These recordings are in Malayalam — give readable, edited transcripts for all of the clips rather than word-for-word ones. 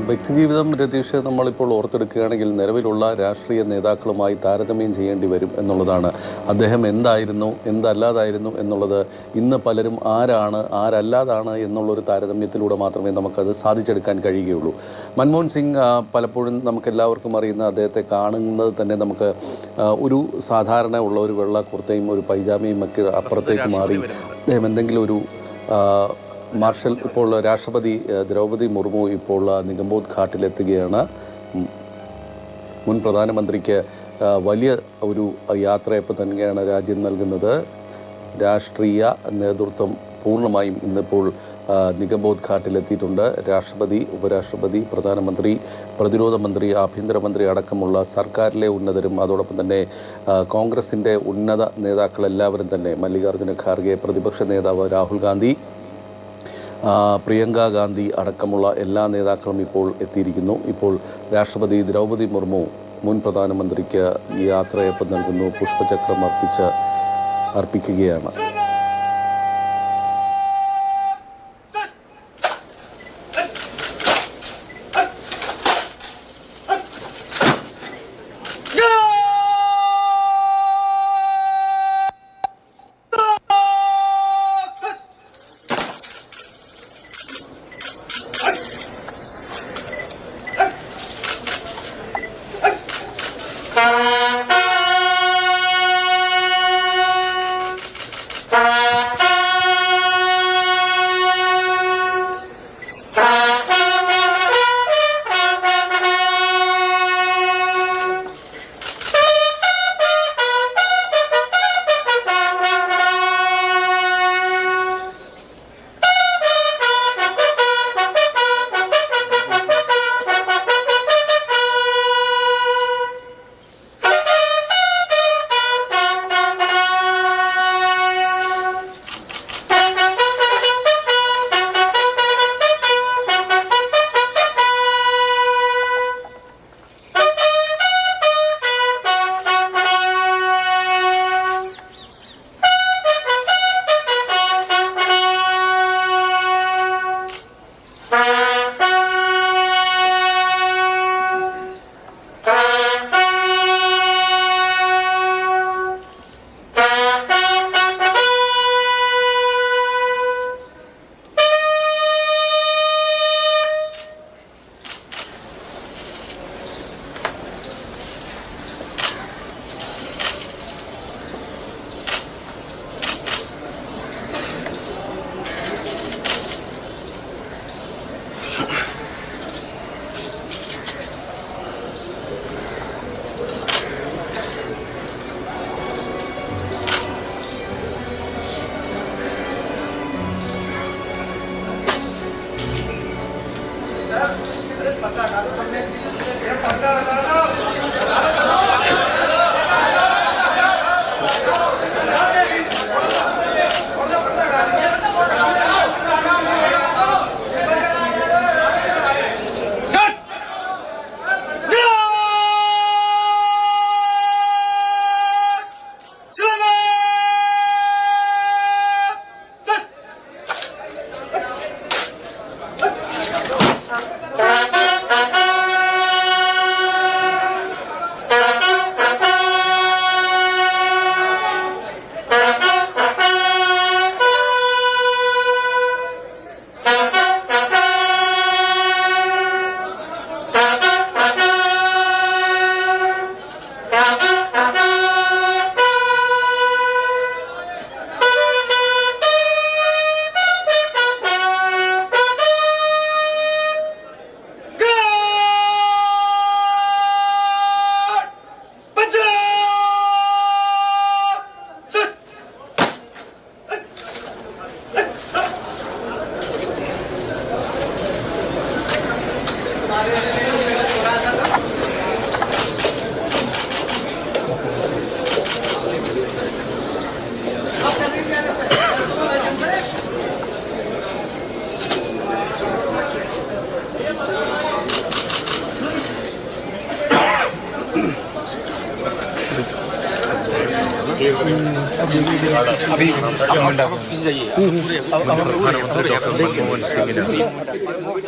വ്യക്തിജീവിതം രതീഷ് നമ്മളിപ്പോൾ ഓർത്തെടുക്കുകയാണെങ്കിൽ നിലവിലുള്ള രാഷ്ട്രീയ നേതാക്കളുമായി താരതമ്യം ചെയ്യേണ്ടി വരും എന്നുള്ളതാണ്. അദ്ദേഹം എന്തായിരുന്നു എന്തല്ലാതായിരുന്നു എന്നുള്ളത് ഇന്ന് പലരും ആരാണ് ആരല്ലാതാണ് എന്നുള്ളൊരു താരതമ്യത്തിലൂടെ മാത്രമേ നമുക്കത് സാധിച്ചെടുക്കാൻ കഴിയുകയുള്ളൂ. മൻമോഹൻ സിംഗ് പലപ്പോഴും നമുക്കെല്ലാവർക്കും അറിയുന്ന അദ്ദേഹത്തെ കാണുന്നത് തന്നെ നമുക്ക് ഒരു സാധാരണ ഉള്ള ഒരു വെള്ള കുർത്തയും ഒരു പൈജാമയും ഒക്കെ അപ്പുറത്തേക്ക് മാറി അദ്ദേഹം എന്തെങ്കിലും ഒരു മാർഷൽ ഇപ്പോൾ രാഷ്ട്രപതി ദ്രൗപദി മുർമു ഇപ്പോൾ നിഗംബോധ് ഘാട്ടിലെത്തുകയാണ്. മുൻ പ്രധാനമന്ത്രിക്ക് വലിയ ഒരു യാത്രയപ്പ് തന്നെയാണ് രാജ്യം നൽകുന്നത്. രാഷ്ട്രീയ നേതൃത്വം പൂർണ്ണമായും ഇന്നിപ്പോൾ നിഗംബോധ് ഘാട്ടിലെത്തിയിട്ടുണ്ട്. രാഷ്ട്രപതി, ഉപരാഷ്ട്രപതി, പ്രധാനമന്ത്രി, പ്രതിരോധ മന്ത്രി, ആഭ്യന്തരമന്ത്രി അടക്കമുള്ള സർക്കാരിലെ ഉന്നതരും അതോടൊപ്പം തന്നെ കോൺഗ്രസിൻ്റെ ഉന്നത നേതാക്കളെല്ലാവരും തന്നെ മല്ലികാർജ്ജുന ഖാർഗെ, പ്രതിപക്ഷ നേതാവ് രാഹുൽ ഗാന്ധി, പ്രിയങ്ക ഗാന്ധി അടക്കമുള്ള എല്ലാ നേതാക്കളും ഇപ്പോൾ എത്തിയിരിക്കുന്നു. ഇപ്പോൾ രാഷ്ട്രപതി ദ്രൗപദി മുർമു മുൻ പ്രധാനമന്ത്രിക്ക് യാത്രയപ്പ് നൽകുന്നു, പുഷ്പചക്രം അർപ്പിക്കുകയാണ്.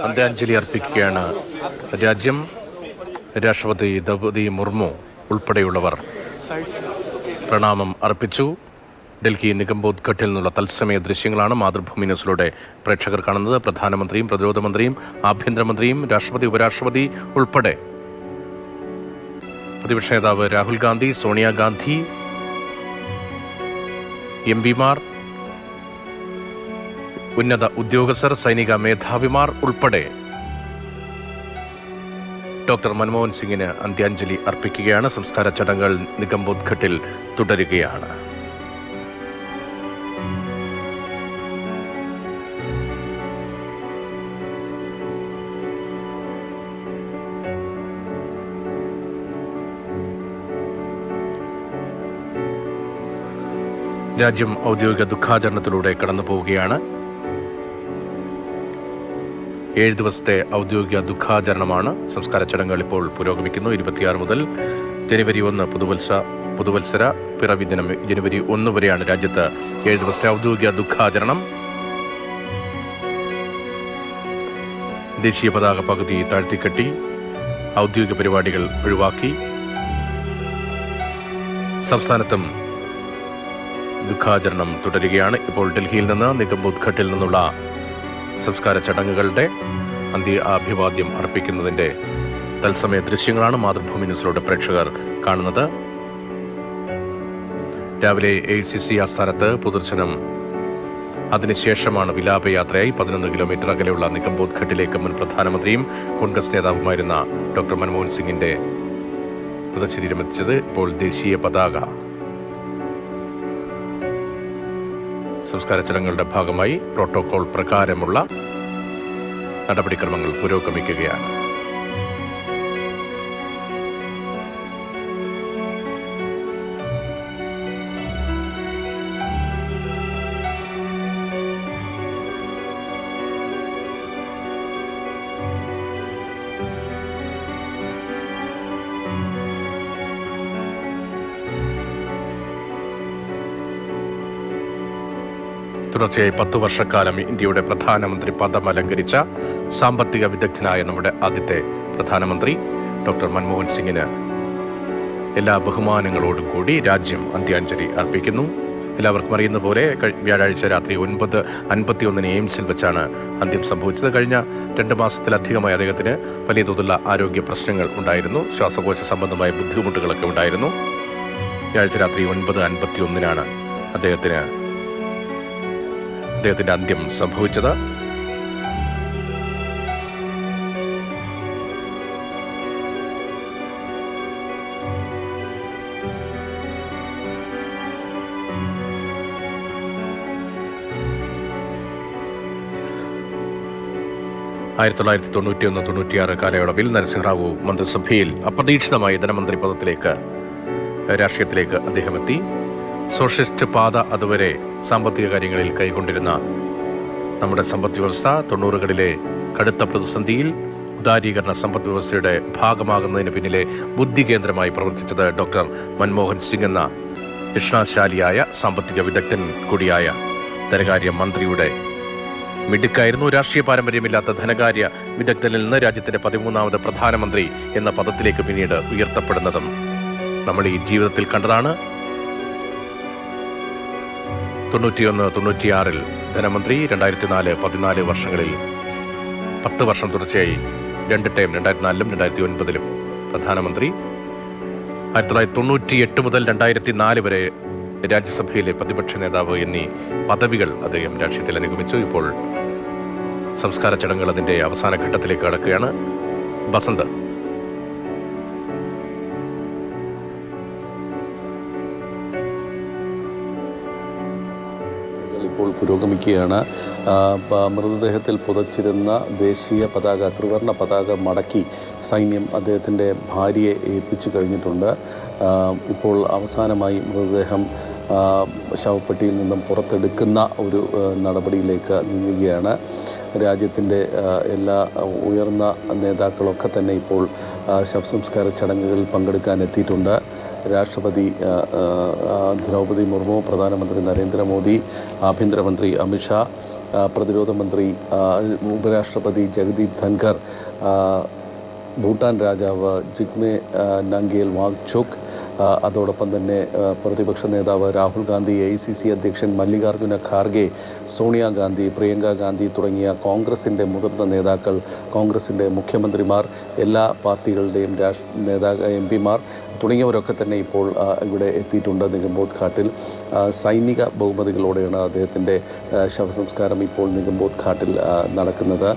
അന്ത്യാഞ്ജലി അർപ്പിക്കുകയാണ് രാജ്യം. രാഷ്ട്രപതി ദ്രൗപദി മുർമു ഉൾപ്പെടെയുള്ളവർ പ്രണാമം അർപ്പിച്ചു. ഡൽഹി നിഗംബോധ് ഘട്ടിൽ നിന്നുള്ള തത്സമയ ദൃശ്യങ്ങളാണ് മാതൃഭൂമി ന്യൂസിലൂടെ പ്രേക്ഷകർ കാണുന്നത്. പ്രധാനമന്ത്രിയും പ്രതിരോധ മന്ത്രിയും ആഭ്യന്തരമന്ത്രിയും രാഷ്ട്രപതി ഉപരാഷ്ട്രപതി ഉൾപ്പെടെ പ്രതിപക്ഷ നേതാവ് രാഹുൽ ഗാന്ധി, സോണിയാഗാന്ധി, എംപിമാർ, ഉന്നത ഉദ്യോഗസ്ഥർ, സൈനിക മേധാവിമാർ ഉൾപ്പെടെ ഡോക്ടർ മൻമോഹൻ സിംഗിന് അന്ത്യാഞ്ജലി അർപ്പിക്കുകയാണ്. സംസ്കാര ചടങ്ങുകൾ നിഗംബോധ് ഘട്ടിൽ തുടരുകയാണ്. രാജ്യം ഔദ്യോഗിക ദുഃഖാചരണത്തിലൂടെ കടന്നു പോവുകയാണ്. 7 ദിവസത്തെ ഔദ്യോഗിക ദുഃഖാചരണമാണ്. സംസ്കാര ചടങ്ങുകൾ ഇപ്പോൾ പുരോഗമിക്കുന്നു. 26 മുതൽ ജനുവരി 1 പുതുവത്സര പിറവി ദിനം ജനുവരി 1 വരെയാണ് രാജ്യത്ത് 7 ദിവസത്തെ ഔദ്യോഗിക ദുഃഖാചരണം. ദേശീയ പതാക പകുതി താഴ്ത്തിക്കെട്ടി ഔദ്യോഗിക പരിപാടികൾ ഒഴിവാക്കി സംസ്ഥാനത്തും ദുഃഖാചരണം തുടരുകയാണ്. ഇപ്പോൾ ഡൽഹിയിൽ നിന്ന് നിഗംബോധ് ഘട്ടിൽ നിന്നുള്ള സംസ്കാര ചടങ്ങുകളുടെ അഭിവാദ്യം അർപ്പിക്കുന്നതിൻ്റെ തത്സമയ ദൃശ്യങ്ങളാണ് മാതൃഭൂമി ന്യൂസിലൂടെ പ്രേക്ഷകർ കാണുന്നത്. രാവിലെ AICC ആസ്ഥാനത്ത് പൊതുദർശനം, അതിനുശേഷമാണ് വിലാപയാത്രയായി 11 കിലോമീറ്റർ അകലെയുള്ള നിഗംബോധ് ഘട്ടിലേക്ക് മുൻ പ്രധാനമന്ത്രിയും കോൺഗ്രസ് നേതാവുമായിരുന്ന ഡോക്ടർ മൻമോഹൻ സിംഗിന്റെ മൃതശരീരം എത്തിച്ചത്. ഇപ്പോൾ ദേശീയ പതാക സംസ്കാര ചടങ്ങുകളുടെ ഭാഗമായി പ്രോട്ടോകോൾ പ്രകാരമുള്ള നടപടിക്രമങ്ങൾ പുരോഗമിക്കുകയാണ്. തുടർച്ചയായി 10 വർഷക്കാലം ഇന്ത്യയുടെ പ്രധാനമന്ത്രി പദം അലങ്കരിച്ച സാമ്പത്തിക വിദഗ്ധനായ നമ്മുടെ ആദ്യത്തെ പ്രധാനമന്ത്രി ഡോക്ടർ മൻമോഹൻ സിംഗിന് എല്ലാ ബഹുമാനങ്ങളോടും കൂടി രാജ്യം അന്ത്യാഞ്ജലി അർപ്പിക്കുന്നു. എല്ലാവർക്കും അറിയുന്ന പോലെ വ്യാഴാഴ്ച രാത്രി 9:51 എയിംസിൽ വെച്ചാണ് അന്ത്യം സംഭവിച്ചത്. കഴിഞ്ഞ 2 മാസത്തിലധികമായി അദ്ദേഹത്തിന് വലിയ തോതിലുള്ള ആരോഗ്യ പ്രശ്നങ്ങൾ ഉണ്ടായിരുന്നു. ശ്വാസകോശ സംബന്ധമായ ബുദ്ധിമുട്ടുകളൊക്കെ ഉണ്ടായിരുന്നു. വ്യാഴാഴ്ച രാത്രി 9:51 അദ്ദേഹത്തിന്റെ അന്ത്യം സംഭവിച്ചത്. ആയിരത്തി 1991-96 കാലയളവിൽ നരസിംഹറാവു മന്ത്രിസഭയിൽ അപ്രതീക്ഷിതമായി ധനമന്ത്രി പദത്തിലേക്ക് രാഷ്ട്രീയത്തിലേക്ക് അദ്ദേഹം എത്തി. സോഷ്യലിസ്റ്റ് പാത അതുവരെ സാമ്പത്തിക കാര്യങ്ങളിൽ കൈക്കൊണ്ടിരുന്ന നമ്മുടെ സമ്പദ് വ്യവസ്ഥ 90കളിലെ കടുത്ത പ്രതിസന്ധിയിൽ ഉദാരീകരണ സമ്പദ് വ്യവസ്ഥയുടെ ഭാഗമാകുന്നതിന് പിന്നിലെ ബുദ്ധി കേന്ദ്രമായി പ്രവർത്തിച്ചത് ഡോക്ടർ മൻമോഹൻ സിംഗ് എന്ന നിഷ്ണാശാലിയായ സാമ്പത്തിക വിദഗ്ധൻ കൂടിയായ ധനകാര്യ മന്ത്രിയുടെ മിടുക്കായിരുന്നു. രാഷ്ട്രീയ പാരമ്പര്യമില്ലാത്ത ധനകാര്യ വിദഗ്ധനിൽ നിന്ന് രാജ്യത്തിന്റെ 13ാമത് പ്രധാനമന്ത്രി എന്ന പദത്തിലേക്ക് പിന്നീട് ഉയർത്തപ്പെടുന്നതും നമ്മൾ ഈ ജീവിതത്തിൽ കണ്ടതാണ്. 91-96 ധനമന്ത്രി, 2004-14 വർഷങ്ങളിൽ 10 വർഷം തുടർച്ചയായി 2 ടൈം 2004-ലും 2009-ലും പ്രധാനമന്ത്രി. 1998 മുതൽ 2004 വരെ രാജ്യസഭയിലെ പ്രതിപക്ഷ നേതാവ് എന്നീ പദവികൾ അദ്ദേഹം രാഷ്ട്രീയത്തിൽ അനുഗമിച്ചു. ഇപ്പോൾ സംസ്കാര ചടങ്ങുകൾ അതിൻ്റെ അവസാന ഘട്ടത്തിലേക്ക് കടക്കുകയാണ്. ബസന്ത്. ഇപ്പോൾ പുരോഗമിക്കുകയാണ്. മൃതദേഹത്തിൽ പുതച്ചിരുന്ന ദേശീയ പതാക, ത്രിവർണ്ണ പതാക മടക്കി സൈന്യം അദ്ദേഹത്തിൻ്റെ ഭാര്യയെ ഏൽപ്പിച്ചു കഴിഞ്ഞിട്ടുണ്ട്. ഇപ്പോൾ അവസാനമായി മൃതദേഹം ശവപ്പെട്ടിയിൽ നിന്നും പുറത്തെടുക്കുന്ന ഒരു നടപടിയിലേക്ക് നീങ്ങുകയാണ്. രാജ്യത്തിൻ്റെ എല്ലാ ഉയർന്ന നേതാക്കളൊക്കെ തന്നെ ഇപ്പോൾ ശവസംസ്കാര ചടങ്ങുകളിൽ പങ്കെടുക്കാൻ എത്തിയിട്ടുണ്ട്. രാഷ്ട്രപതി ദ്രൗപദി മുർമു, പ്രധാനമന്ത്രി നരേന്ദ്രമോദി, ആഭ്യന്തരമന്ത്രി അമിത്ഷാ, പ്രതിരോധ മന്ത്രി ഉപരാഷ്ട്രപതി ജഗദീപ് ധൻഖർ, ഭൂട്ടാൻ രാജാവ് ജിഗ്മെ നംഗ്യേൽ വാങ്ചുക്, അതോടൊപ്പം തന്നെ പ്രതിപക്ഷ നേതാവ് രാഹുൽ ഗാന്ധി, AICC അധ്യക്ഷൻ മല്ലികാർജ്ജുന ഖാർഗെ, സോണിയാഗാന്ധി, പ്രിയങ്ക ഗാന്ധി തുടങ്ങിയ കോൺഗ്രസിൻ്റെ മുതിർന്ന നേതാക്കൾ, കോൺഗ്രസിൻ്റെ മുഖ്യമന്ത്രിമാർ, എല്ലാ പാർട്ടികളുടെയും MP-മാർ തുടങ്ങിയവരൊക്കെ തന്നെ ഇപ്പോൾ ഇവിടെ എത്തിയിട്ടുണ്ട്. നിഗംബോധ് ഘാട്ടിൽ സൈനിക ബഹുമതികളോടെയാണ് അദ്ദേഹത്തിൻ്റെ ശവസംസ്കാരം ഇപ്പോൾ നിഗംബോധ് ഘാട്ടിൽ നടക്കുന്നത്.